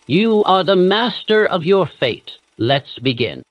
You are the master of your fate. Let's begin.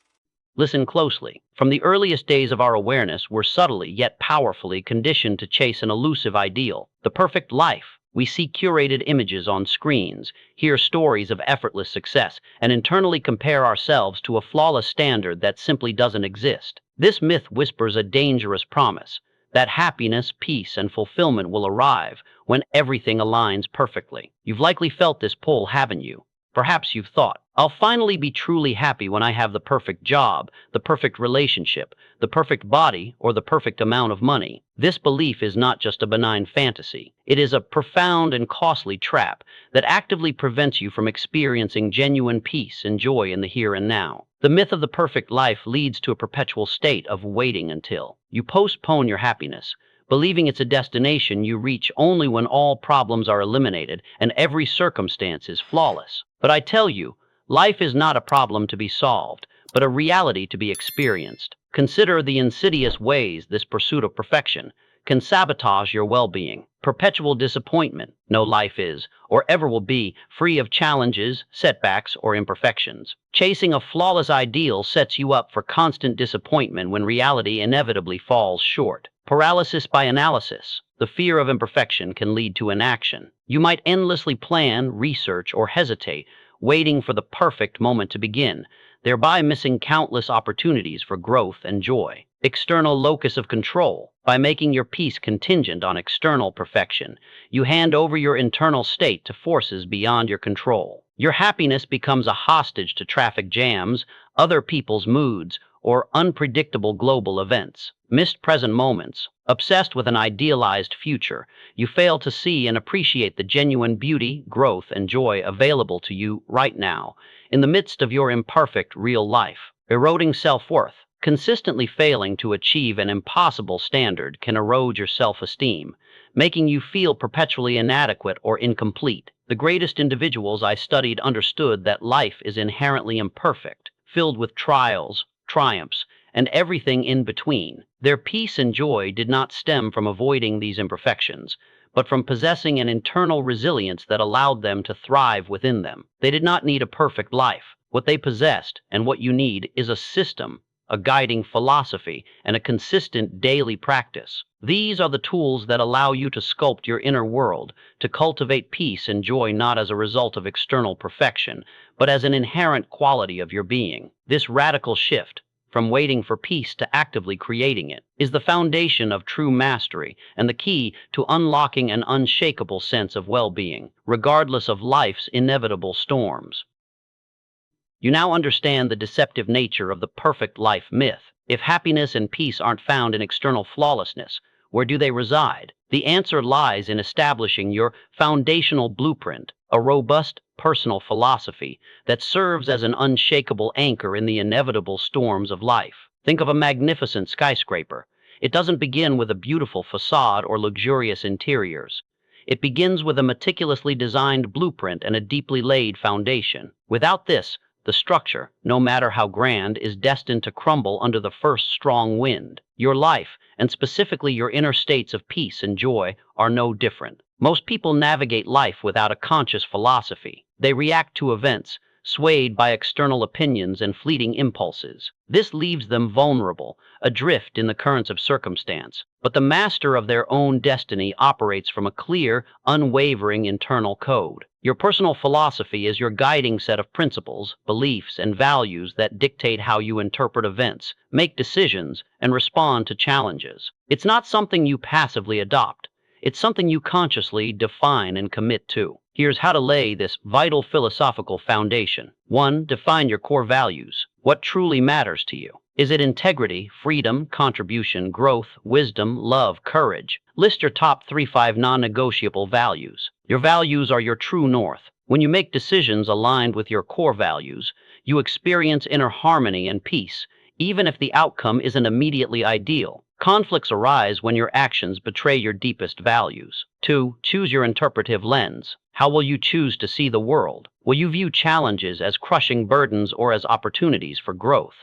Listen closely. From the earliest days of our awareness, we're subtly yet powerfully conditioned to chase an elusive ideal, the perfect life. We see curated images on screens, hear stories of effortless success, and internally compare ourselves to a flawless standard that simply doesn't exist. This myth whispers a dangerous promise that happiness, peace, and fulfillment will arrive when everything aligns perfectly. You've likely felt this pull, haven't you? Perhaps you've thought, I'll finally be truly happy when I have the perfect job, the perfect relationship, the perfect body, or the perfect amount of money. This belief is not just a benign fantasy. It is a profound and costly trap that actively prevents you from experiencing genuine peace and joy in the here and now. The myth of the perfect life leads to a perpetual state of waiting until. You postpone your happiness, believing it's a destination you reach only when all problems are eliminated and every circumstance is flawless. But I tell you, life is not a problem to be solved, but a reality to be experienced. Consider the insidious ways this pursuit of perfection can sabotage your well-being. Perpetual disappointment. No life is, or ever will be, free of challenges, setbacks, or imperfections. Chasing a flawless ideal sets you up for constant disappointment when reality inevitably falls short. Paralysis by analysis. The fear of imperfection can lead to inaction. You might endlessly plan, research, or hesitate, waiting for the perfect moment to begin, thereby missing countless opportunities for growth and joy. External locus of control. By making your peace contingent on external perfection, you hand over your internal state to forces beyond your control. Your happiness becomes a hostage to traffic jams, other people's moods, or unpredictable global events. Missed present moments. Obsessed with an idealized future, you fail to see and appreciate the genuine beauty, growth, and joy available to you right now, in the midst of your imperfect real life. Eroding self-worth. Consistently failing to achieve an impossible standard can erode your self-esteem, making you feel perpetually inadequate or incomplete. The greatest individuals I studied understood that life is inherently imperfect, filled with trials, triumphs, and everything in between. Their peace and joy did not stem from avoiding these imperfections, but from possessing an internal resilience that allowed them to thrive within them. They did not need a perfect life. What they possessed, and what you need, is a system, a guiding philosophy, and a consistent daily practice. These are the tools that allow you to sculpt your inner world, to cultivate peace and joy not as a result of external perfection, but as an inherent quality of your being. This radical shift, from waiting for peace to actively creating it, is the foundation of true mastery and the key to unlocking an unshakable sense of well-being, regardless of life's inevitable storms. You now understand the deceptive nature of the perfect life myth. If happiness and peace aren't found in external flawlessness, where do they reside? The answer lies in establishing your foundational blueprint, a robust personal philosophy that serves as an unshakable anchor in the inevitable storms of life. Think of a magnificent skyscraper. It doesn't begin with a beautiful facade or luxurious interiors. It begins with a meticulously designed blueprint and a deeply laid foundation. Without this, the structure, no matter how grand, is destined to crumble under the first strong wind. Your life, and specifically your inner states of peace and joy, are no different. Most people navigate life without a conscious philosophy. They react to events, swayed by external opinions and fleeting impulses. This leaves them vulnerable, adrift in the currents of circumstance. But the master of their own destiny operates from a clear, unwavering internal code. Your personal philosophy is your guiding set of principles, beliefs, and values that dictate how you interpret events, make decisions, and respond to challenges. It's not something you passively adopt. It's something you consciously define and commit to. Here's how to lay this vital philosophical foundation. 1. Define your core values. What truly matters to you? Is it integrity, freedom, contribution, growth, wisdom, love, courage? List your top 3-5 non-negotiable values. Your values are your true north. When you make decisions aligned with your core values, you experience inner harmony and peace, even if the outcome isn't immediately ideal. Conflicts arise when your actions betray your deepest values. 2. Choose your interpretive lens. How will you choose to see the world? Will you view challenges as crushing burdens or as opportunities for growth?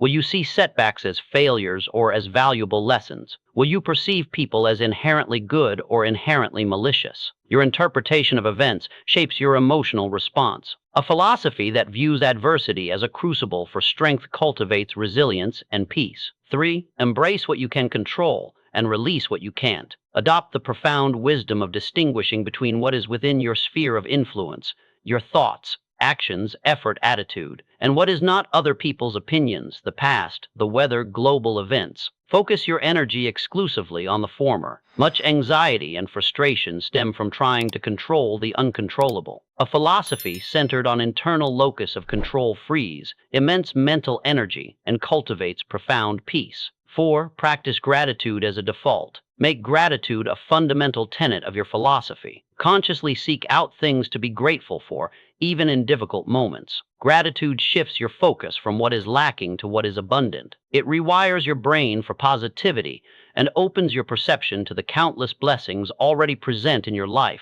Will you see setbacks as failures or as valuable lessons? Will you perceive people as inherently good or inherently malicious? Your interpretation of events shapes your emotional response. A philosophy that views adversity as a crucible for strength cultivates resilience and peace. 3. Embrace what you can control and release what you can't. Adopt the profound wisdom of distinguishing between what is within your sphere of influence, your thoughts, actions, effort, attitude, and what is not other people's opinions, the past, the weather, global events. Focus your energy exclusively on the former. Much anxiety and frustration stem from trying to control the uncontrollable. A philosophy centered on internal locus of control frees immense mental energy and cultivates profound peace. 4. Practice gratitude as a default. Make gratitude a fundamental tenet of your philosophy. Consciously seek out things to be grateful for, even in difficult moments. Gratitude shifts your focus from what is lacking to what is abundant. It rewires your brain for positivity and opens your perception to the countless blessings already present in your life,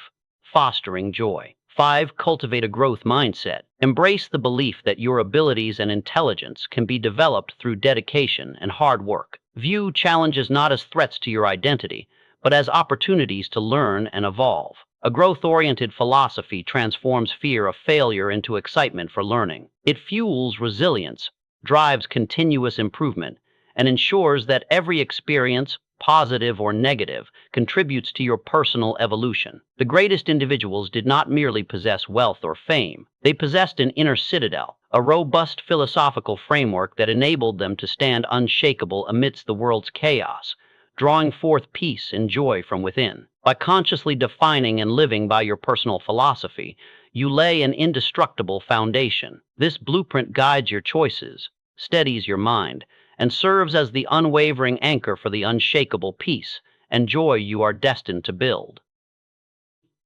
fostering joy. 5. Cultivate a growth mindset. Embrace the belief that your abilities and intelligence can be developed through dedication and hard work. View challenges not as threats to your identity, but as opportunities to learn and evolve. A growth-oriented philosophy transforms fear of failure into excitement for learning. It fuels resilience, drives continuous improvement, and ensures that every experience, positive or negative, contributes to your personal evolution. The greatest individuals did not merely possess wealth or fame. They possessed an inner citadel, a robust philosophical framework that enabled them to stand unshakable amidst the world's chaos, drawing forth peace and joy from within. By consciously defining and living by your personal philosophy, you lay an indestructible foundation. This blueprint guides your choices, steadies your mind, and serves as the unwavering anchor for the unshakable peace and joy you are destined to build.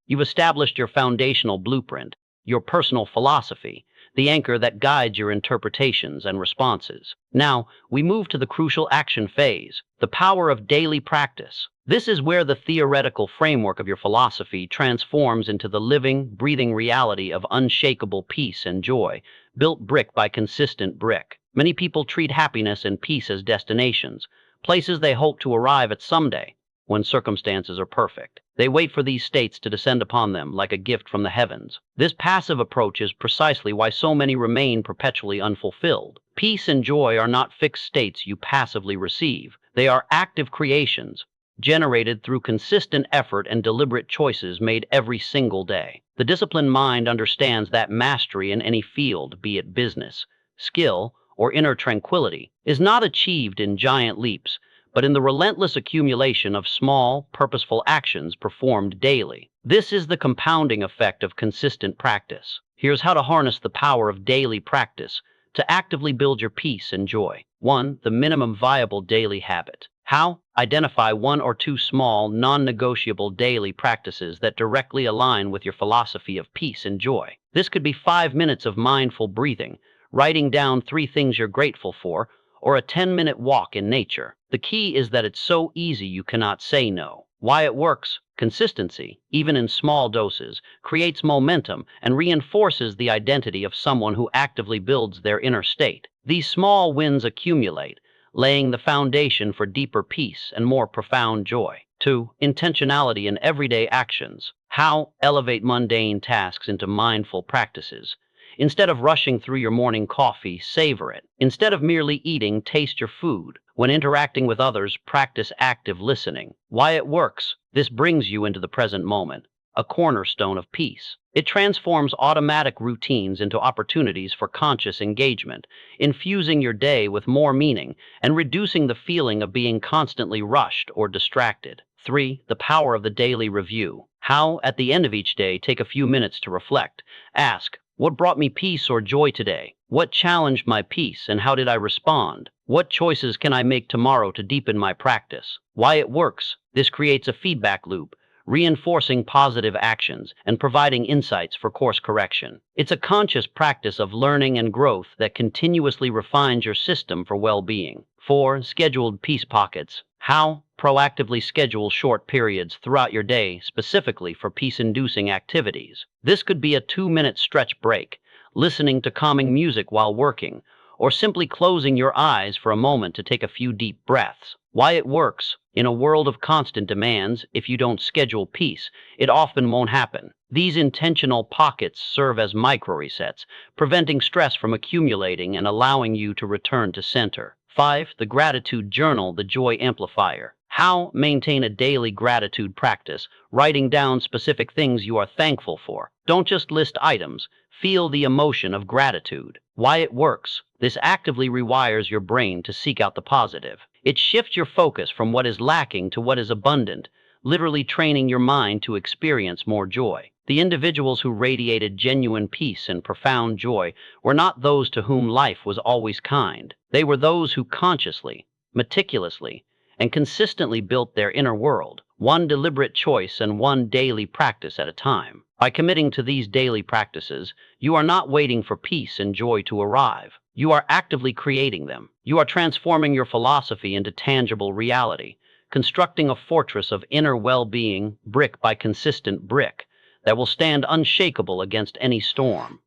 You've established your foundational blueprint, your personal philosophy, the anchor that guides your interpretations and responses. Now, we move to the crucial action phase, the power of daily practice. This is where the theoretical framework of your philosophy transforms into the living, breathing reality of unshakable peace and joy, built brick by consistent brick. Many people treat happiness and peace as destinations, places they hope to arrive at someday, when circumstances are perfect. They wait for these states to descend upon them like a gift from the heavens. This passive approach is precisely why so many remain perpetually unfulfilled. Peace and joy are not fixed states you passively receive. They are active creations, generated through consistent effort and deliberate choices made every single day. The disciplined mind understands that mastery in any field, be it business, skill, or inner tranquility, is not achieved in giant leaps, but in the relentless accumulation of small, purposeful actions performed daily. This is the compounding effect of consistent practice. Here's how to harness the power of daily practice to actively build your peace and joy. 1. The minimum viable daily habit. How? Identify 1 or 2 small, non-negotiable daily practices that directly align with your philosophy of peace and joy. This could be 5 minutes of mindful breathing, writing down 3 things you're grateful for, or a 10-minute walk in nature. The key is that it's so easy you cannot say no. Why it works? Consistency, even in small doses, creates momentum and reinforces the identity of someone who actively builds their inner state. These small wins accumulate, laying the foundation for deeper peace and more profound joy. 2. Intentionality in everyday actions. How? Elevate mundane tasks into mindful practices. Instead of rushing through your morning coffee, savor it. Instead of merely eating, taste your food. When interacting with others, practice active listening. Why it works? This brings you into the present moment, a cornerstone of peace. It transforms automatic routines into opportunities for conscious engagement, infusing your day with more meaning and reducing the feeling of being constantly rushed or distracted. 3. The power of the daily review. How? At the end of each day, take a few minutes to reflect. Ask, what brought me peace or joy today? What challenged my peace and how did I respond? What choices can I make tomorrow to deepen my practice? Why it works? This creates a feedback loop, reinforcing positive actions and providing insights for course correction. It's a conscious practice of learning and growth that continuously refines your system for well-being. 4. Scheduled peace pockets. How? Proactively schedule short periods throughout your day specifically for peace-inducing activities. This could be a 2-minute stretch break, listening to calming music while working, or simply closing your eyes for a moment to take a few deep breaths. Why it works? In a world of constant demands, if you don't schedule peace, it often won't happen. These intentional pockets serve as micro resets, preventing stress from accumulating and allowing you to return to center. 5. The gratitude journal, the joy amplifier. How maintain a daily gratitude practice, writing down specific things you are thankful for. Don't just list items, feel the emotion of gratitude. Why it works? This actively rewires your brain to seek out the positive. It shifts your focus from what is lacking to what is abundant, literally training your mind to experience more joy. The individuals who radiated genuine peace and profound joy were not those to whom life was always kind. They were those who consciously, meticulously, and consistently built their inner world, one deliberate choice and one daily practice at a time. By committing to these daily practices, you are not waiting for peace and joy to arrive. You are actively creating them. You are transforming your philosophy into tangible reality, constructing a fortress of inner well-being, brick by consistent brick, that will stand unshakable against any storm.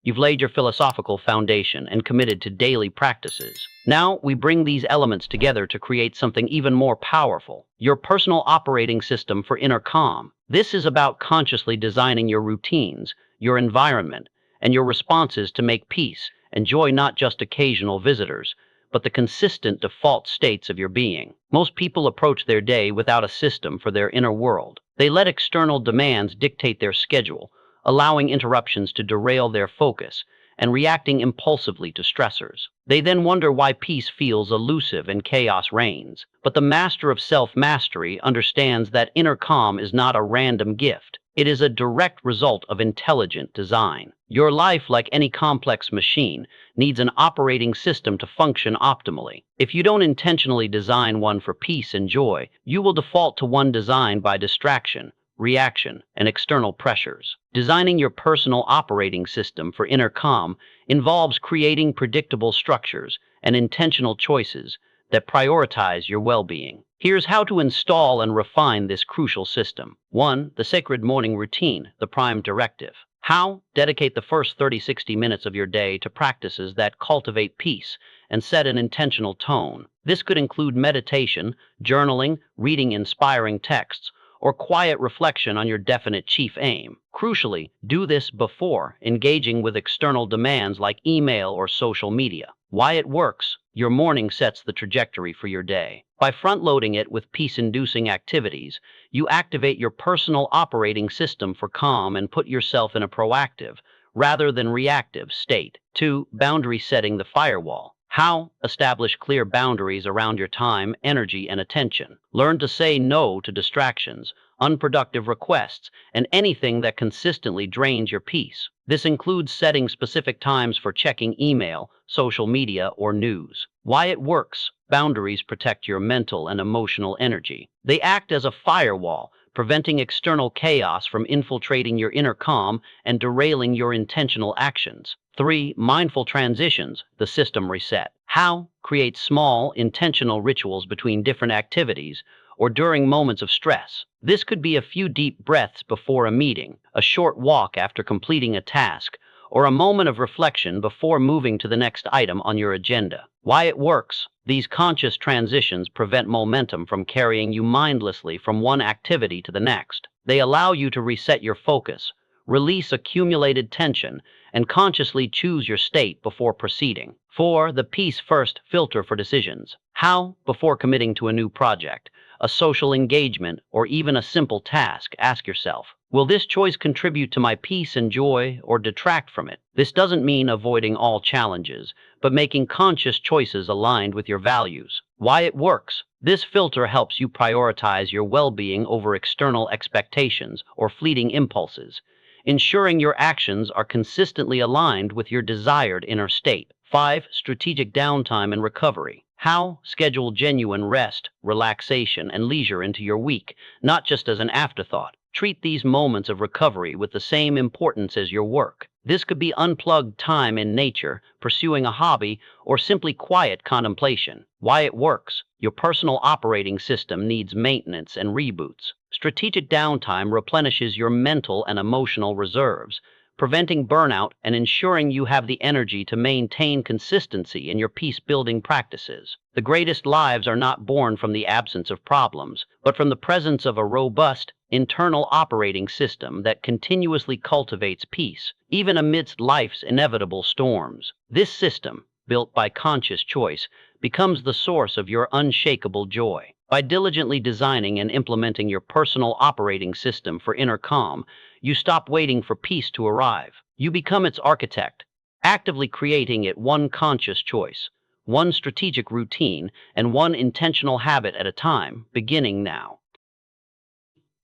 You've laid your philosophical foundation and committed to daily practices. Now we bring these elements together to create something even more powerful, your personal operating system for inner calm. This is about consciously designing your routines, your environment, and your responses to make peace and joy not just occasional visitors, but the consistent default states of your being. Most people approach their day without a system for their inner world. They let external demands dictate their schedule, allowing interruptions to derail their focus and reacting impulsively to stressors. They then wonder why peace feels elusive and chaos reigns. But the master of self-mastery understands that inner calm is not a random gift. It is a direct result of intelligent design. Your life, like any complex machine, needs an operating system to function optimally. If you don't intentionally design one for peace and joy, you will default to one designed by distraction, reaction, and external pressures. Designing your personal operating system for inner calm involves creating predictable structures and intentional choices that prioritize your well-being. Here's how to install and refine this crucial system. 1. The sacred morning routine, the prime directive. How? Dedicate the first 30-60 minutes of your day to practices that cultivate peace and set an intentional tone. This could include meditation, journaling, reading inspiring texts, or quiet reflection on your definite chief aim. Crucially, do this before engaging with external demands like email or social media. Why it works? Your morning sets the trajectory for your day. By front-loading it with peace-inducing activities, you activate your personal operating system for calm and put yourself in a proactive, rather than reactive state. 2. Boundary setting, the firewall. How? Establish clear boundaries around your time, energy, and attention. Learn to say no to distractions, unproductive requests, and anything that consistently drains your peace. This includes setting specific times for checking email, social media, or news. Why it works? Boundaries protect your mental and emotional energy. They act as a firewall, preventing external chaos from infiltrating your inner calm and derailing your intentional actions. 3. Mindful transitions, the system reset. How? Create small, intentional rituals between different activities or during moments of stress. This could be a few deep breaths before a meeting, a short walk after completing a task, or a moment of reflection before moving to the next item on your agenda. Why it works? These conscious transitions prevent momentum from carrying you mindlessly from one activity to the next. They allow you to reset your focus, release accumulated tension, and consciously choose your state before proceeding. 4. The peace first filter for decisions. How? Before committing to a new project, a social engagement, or even a simple task, ask yourself, will this choice contribute to my peace and joy or detract from it? This doesn't mean avoiding all challenges, but making conscious choices aligned with your values. Why it works? This filter helps you prioritize your well-being over external expectations or fleeting impulses, ensuring your actions are consistently aligned with your desired inner state. 5. Strategic downtime and recovery. How? Schedule genuine rest, relaxation, and leisure into your week, not just as an afterthought. Treat these moments of recovery with the same importance as your work. This could be unplugged time in nature, pursuing a hobby, or simply quiet contemplation. Why it works? Your personal operating system needs maintenance and reboots. Strategic downtime replenishes your mental and emotional reserves, preventing burnout and ensuring you have the energy to maintain consistency in your peace-building practices. The greatest lives are not born from the absence of problems, but from the presence of a robust, internal operating system that continuously cultivates peace, even amidst life's inevitable storms. This system, built by conscious choice, becomes the source of your unshakable joy. By diligently designing and implementing your personal operating system for inner calm, you stop waiting for peace to arrive. You become its architect, actively creating it one conscious choice, one strategic routine, and one intentional habit at a time, beginning now.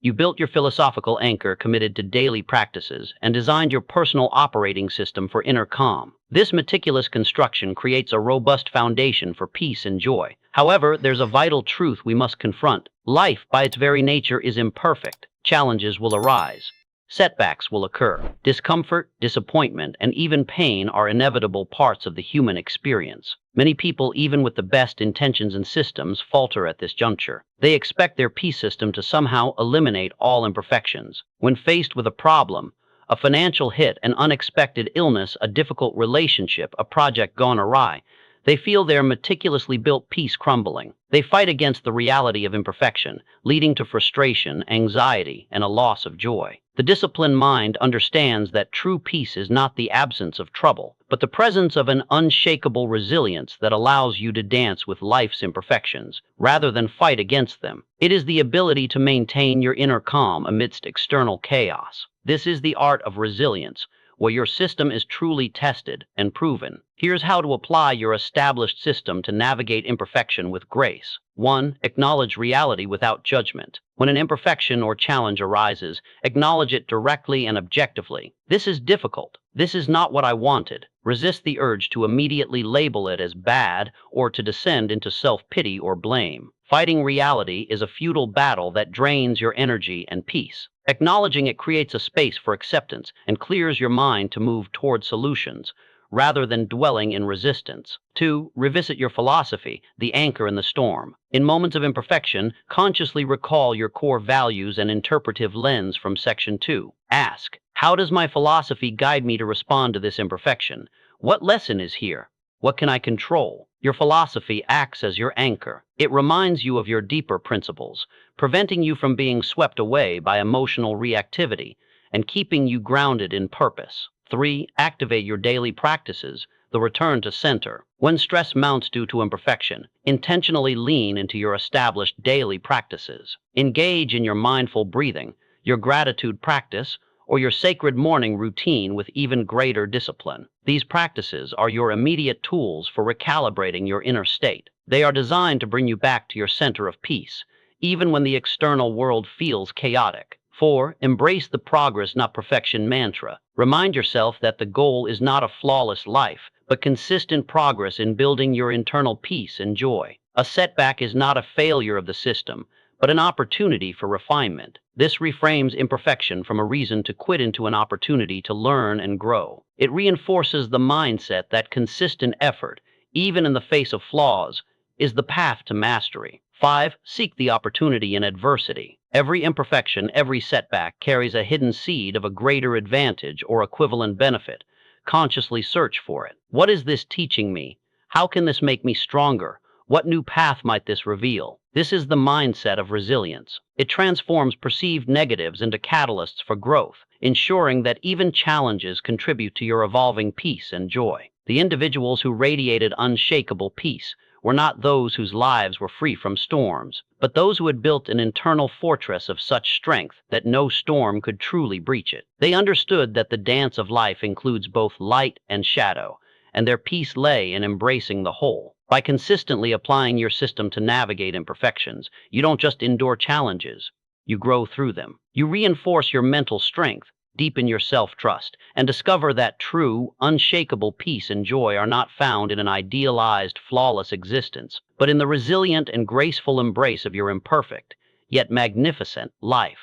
You built your philosophical anchor committed to daily practices and designed your personal operating system for inner calm. This meticulous construction creates a robust foundation for peace and joy. However, there's a vital truth we must confront. Life, by its very nature, is imperfect. Challenges will arise. Setbacks will occur. Discomfort, disappointment, and even pain are inevitable parts of the human experience. Many people, even with the best intentions and systems, falter at this juncture. They expect their peace system to somehow eliminate all imperfections. When faced with a problem, a financial hit, an unexpected illness, a difficult relationship, a project gone awry, they feel their meticulously built peace crumbling. They fight against the reality of imperfection, leading to frustration, anxiety, and a loss of joy. The disciplined mind understands that true peace is not the absence of trouble, but the presence of an unshakable resilience that allows you to dance with life's imperfections, rather than fight against them. It is the ability to maintain your inner calm amidst external chaos. This is the art of resilience, where your system is truly tested and proven. Here's how to apply your established system to navigate imperfection with grace. 1. Acknowledge reality without judgment. When an imperfection or challenge arises, acknowledge it directly and objectively. This is difficult. This is not what I wanted. Resist the urge to immediately label it as bad or to descend into self-pity or blame. Fighting reality is a futile battle that drains your energy and peace. Acknowledging it creates a space for acceptance and clears your mind to move toward solutions, rather than dwelling in resistance. 2. Revisit your philosophy, the anchor in the storm. In moments of imperfection, consciously recall your core values and interpretive lens from Section 2. Ask, how does my philosophy guide me to respond to this imperfection? What lesson is here? What can I control? Your philosophy acts as your anchor. It reminds you of your deeper principles, preventing you from being swept away by emotional reactivity and keeping you grounded in purpose. 3. Activate your daily practices, the return to center. When stress mounts due to imperfection, intentionally lean into your established daily practices. Engage in your mindful breathing, your gratitude practice, or your sacred morning routine with even greater discipline. These practices are your immediate tools for recalibrating your inner state. They are designed to bring you back to your center of peace, even when the external world feels chaotic. 4. Embrace the progress, not perfection mantra. Remind yourself that the goal is not a flawless life, but consistent progress in building your internal peace and joy. A setback is not a failure of the system, but an opportunity for refinement. This reframes imperfection from a reason to quit into an opportunity to learn and grow. It reinforces the mindset that consistent effort, even in the face of flaws, is the path to mastery. 5. Seek the opportunity in adversity. Every imperfection, every setback carries a hidden seed of a greater advantage or equivalent benefit. Consciously search for it. What is this teaching me? How can this make me stronger? What new path might this reveal? This is the mindset of resilience. It transforms perceived negatives into catalysts for growth, ensuring that even challenges contribute to your evolving peace and joy. The individuals who radiated unshakable peace were not those whose lives were free from storms, but those who had built an internal fortress of such strength that no storm could truly breach it. They understood that the dance of life includes both light and shadow, and their peace lay in embracing the whole. By consistently applying your system to navigate imperfections, you don't just endure challenges, you grow through them. You reinforce your mental strength, deepen your self-trust, and discover that true, unshakable peace and joy are not found in an idealized, flawless existence, but in the resilient and graceful embrace of your imperfect, yet magnificent life.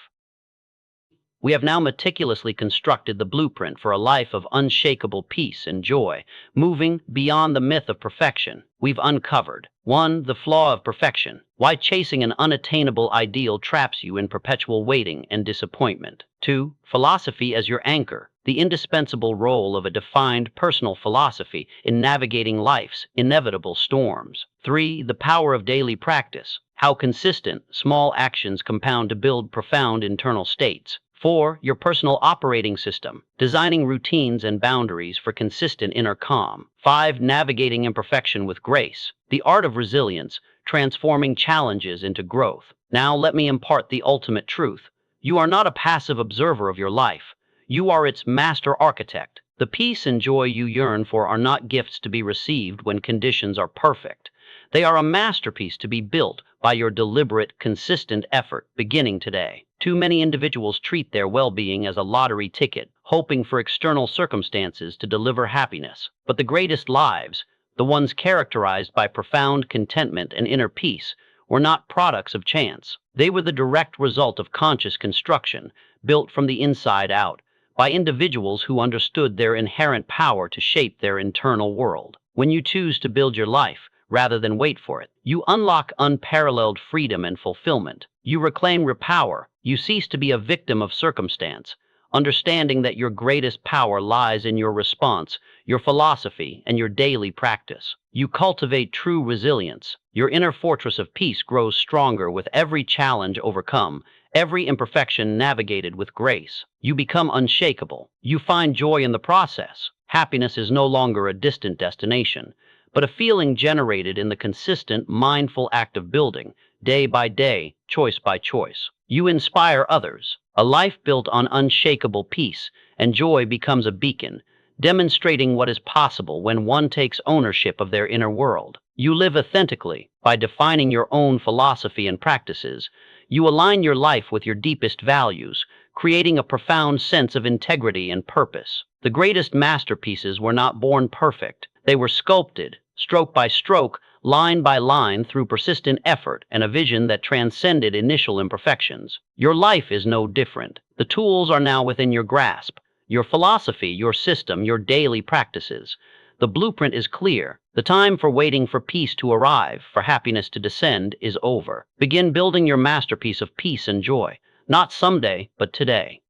We have now meticulously constructed the blueprint for a life of unshakable peace and joy, moving beyond the myth of perfection. We've uncovered 1. The flaw of perfection, why chasing an unattainable ideal traps you in perpetual waiting and disappointment. 2. Philosophy as your anchor, the indispensable role of a defined personal philosophy in navigating life's inevitable storms. 3. The power of daily practice, how consistent, small actions compound to build profound internal states. 4. Your personal operating system, designing routines and boundaries for consistent inner calm. 5. Navigating imperfection with grace, the art of resilience, transforming challenges into growth. Now let me impart the ultimate truth. You are not a passive observer of your life. You are its master architect. The peace and joy you yearn for are not gifts to be received when conditions are perfect. They are a masterpiece to be built by your deliberate, consistent effort beginning today. Too many individuals treat their well-being as a lottery ticket, hoping for external circumstances to deliver happiness. But the greatest lives, the ones characterized by profound contentment and inner peace, were not products of chance. They were the direct result of conscious construction, built from the inside out, by individuals who understood their inherent power to shape their internal world. When you choose to build your life, rather than wait for it, you unlock unparalleled freedom and fulfillment. You reclaim your power. You cease to be a victim of circumstance, understanding that your greatest power lies in your response, your philosophy, and your daily practice. You cultivate true resilience. Your inner fortress of peace grows stronger with every challenge overcome, every imperfection navigated with grace. You become unshakable. You find joy in the process. Happiness is no longer a distant destination, but a feeling generated in the consistent, mindful act of building, day by day, choice by choice. You inspire others. A life built on unshakable peace and joy becomes a beacon, demonstrating what is possible when one takes ownership of their inner world. You live authentically by defining your own philosophy and practices. You align your life with your deepest values, creating a profound sense of integrity and purpose. The greatest masterpieces were not born perfect. They were sculpted, stroke by stroke, line by line, through persistent effort and a vision that transcended initial imperfections. Your life is no different. The tools are now within your grasp. Your philosophy, your system, your daily practices. The blueprint is clear. The time for waiting for peace to arrive, for happiness to descend, is over. Begin building your masterpiece of peace and joy, not someday, but today.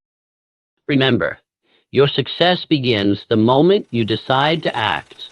Remember, your success begins the moment you decide to act.